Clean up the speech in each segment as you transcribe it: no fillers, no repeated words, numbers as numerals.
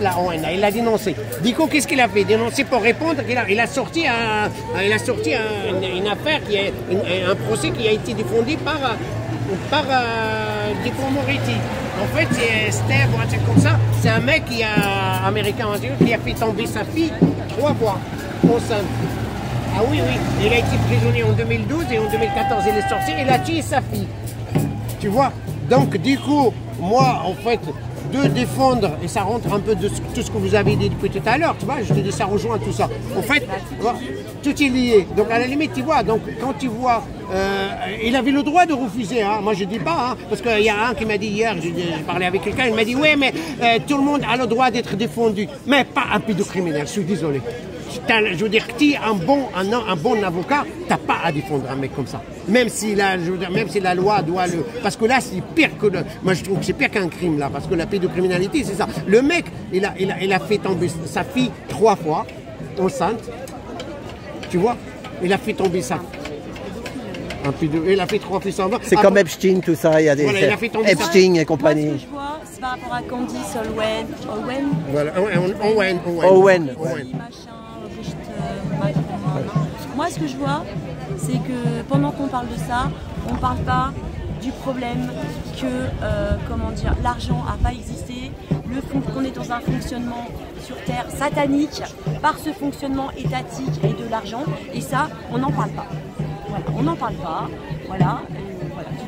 La ON, il a dénoncé. Dico, qu'est-ce qu'il a fait? Dénoncer pour répondre. Il a sorti une affaire, un procès qui a été défendu par Dico Moretti. En fait, c'est Steve ou un truc comme ça. C'est un mec américain qui a fait tomber sa fille 3 fois enceinte. Ah oui, oui. Il a été prisonnier en 2012 et en 2014, il est sorti. Il a tué sa fille. Tu vois? Donc, du coup, moi, en fait, de défendre, et ça rentre un peu de tout ce que vous avez dit depuis tout à l'heure, tu vois, je te dis, ça rejoint tout ça. En fait, tout est lié. Donc, à la limite, tu vois, donc, quand tu vois, il avait le droit de refuser, hein. Moi, je dis pas, hein, parce qu'il y a un qui m'a dit hier, j'ai parlé avec quelqu'un, il m'a dit, oui, mais tout le monde a le droit d'être défendu, mais pas un pédocriminel, je suis désolé. Je veux dire, qui est un bon avocat, t'as pas à défendre un mec comme ça. Même si la loi doit le... Parce que là, c'est pire que moi, je trouve que c'est pire qu'un crime, là. Parce que la pédocriminalité, c'est ça. Le mec, il a fait tomber sa fille 3 fois, enceinte. Tu vois? Il a fait tomber sa fille. Il a fait 3 filles sans... C'est comme Epstein, tout ça. Il y a des... Voilà, il a fait tomber Epstein et compagnie. Moi, ce que je vois, c'est par rapport à Candice Owen. Voilà, Owen. Moi, ce que je vois, c'est que pendant qu'on parle de ça, on ne parle pas du problème que, l'argent n'a pas existé, qu'on est dans un fonctionnement sur Terre satanique par ce fonctionnement étatique et de l'argent, et ça, on n'en parle pas. Voilà, on n'en parle pas, voilà.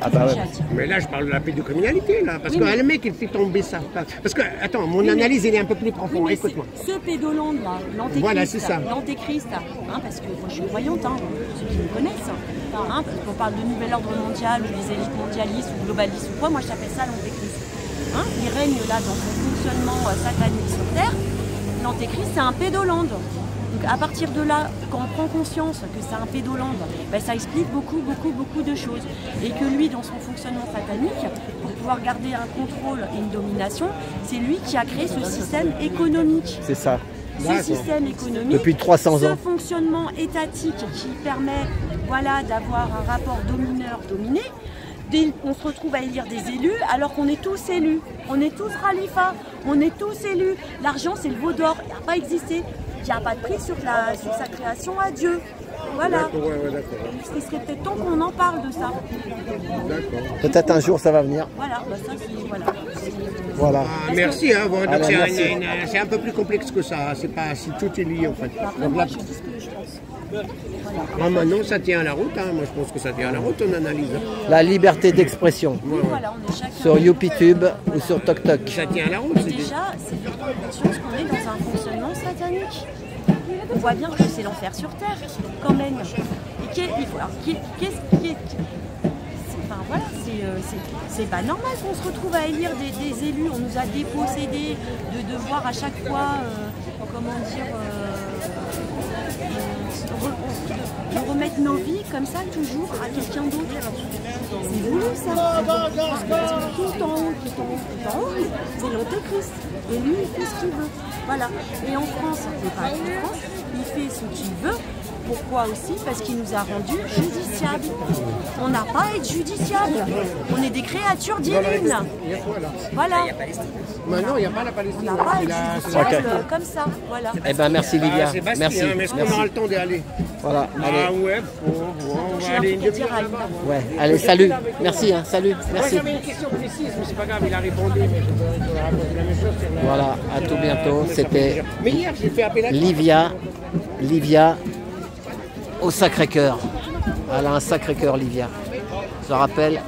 Ah bah ouais. Mais là, je parle de la pédocriminalité, là. Parce que le mec, il fait tomber sa... Parce que, attends, mon analyse, elle est un peu plus profonde. Oui, écoute-moi. Ce pédolande, là, l'antéchrist, voilà, c'est ça. L'antéchrist, hein, parce que moi, je suis croyante, hein, ceux qui me connaissent, hein, parce qu'on parle de nouvel ordre mondial, ou des élites mondialistes, ou globalistes, ou quoi, moi, j'appelle ça l'antéchrist. Hein, il règne, là, dans son fonctionnement satanique sur Terre. L'antéchrist, c'est un pédolande. Donc à partir de là, quand on prend conscience que c'est un pédolande, ben, ça explique beaucoup de choses. Et que lui, dans son fonctionnement satanique, pour pouvoir garder un contrôle et une domination, c'est lui qui a créé ce système économique. C'est ça. Ce système économique, depuis 300 ans. Ce fonctionnement étatique qui permet d'avoir un rapport domineur-dominé. On se retrouve à élire des élus alors qu'on est tous élus. On est tous Khalifa, on est tous élus. L'argent, c'est le veau d'or, il n'a pas existé. Il n'y a pas de prix sur sa création à Dieu. Voilà. Il serait peut-être temps qu'on en parle de ça. Peut-être un jour ça va venir. Voilà, bah ça c'est... Voilà. Merci, hein, bon, donc c'est un peu plus complexe que ça. C'est pas si tout est lié en fait. Donc, moi, je dis ce que je pense. Voilà. Ah, maintenant, ça tient à la route. Hein. Moi, je pense que ça tient à la route, on analyse. La liberté d'expression. Voilà, on est chacun... Sur YouTube ou sur TokTok. Ça tient à la route. Déjà, c'est une conscience qu'on est dans un fonctionnement satanique. On voit bien que c'est l'enfer sur Terre, quand même. Et c'est pas normal qu'on se retrouve à élire des élus. On nous a dépossédés de devoir à chaque fois, de remettre nos vies comme ça toujours à quelqu'un d'autre. C'est voulu ça. Parce que tout en haut, c'est l'antéchrist. Et lui, il fait ce qu'il veut. Voilà. Et en France, on n'est pas en France, il fait ce qu'il veut. Pourquoi aussi? Parce qu'il nous a rendus judiciables. On n'a pas à être judiciables. On est des créatures divines. Voilà. Maintenant, il n'y a pas la Palestine. On n'a pas à être judiciables comme ça. Voilà. Eh ben merci Livia. Merci. Est-ce qu'on aura le temps d'y aller? Voilà. Allez. Ah ouais, on va aller une demi-heure. Ouais. Allez, salut. Merci. Hein. Salut. Merci. Moi, j'avais une question précise, mais c'est pas grave, il a répondu. Mais je vais raconter la même chose sur la... Voilà. À tout bientôt. C'était Mais hier, j'ai fait appel à Livia au Sacré-Cœur. Elle a un Sacré-Cœur, Livia. Je rappelle,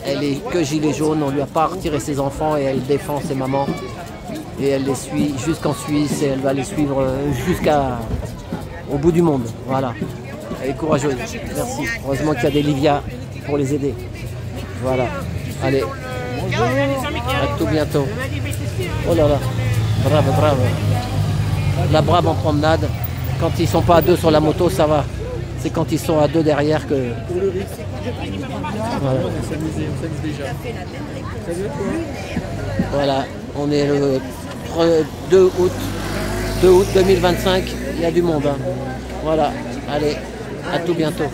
elle est que gilet jaune. On lui a pas retiré ses enfants et elle défend ses mamans. Et elle les suit jusqu'en Suisse et elle va les suivre jusqu'au bout du monde. Voilà. Elle est courageuse. Merci. Heureusement qu'il y a des Livia pour les aider. Voilà. Allez. À tout bientôt. Oh là là. Bravo. La brave en promenade. Quand ils sont pas à 2 sur la moto, ça va. C'est quand ils sont à 2 derrière que... Voilà. Voilà. On est le 2 août 2025. Il y a du monde. Hein. Voilà. Allez. À tout bientôt.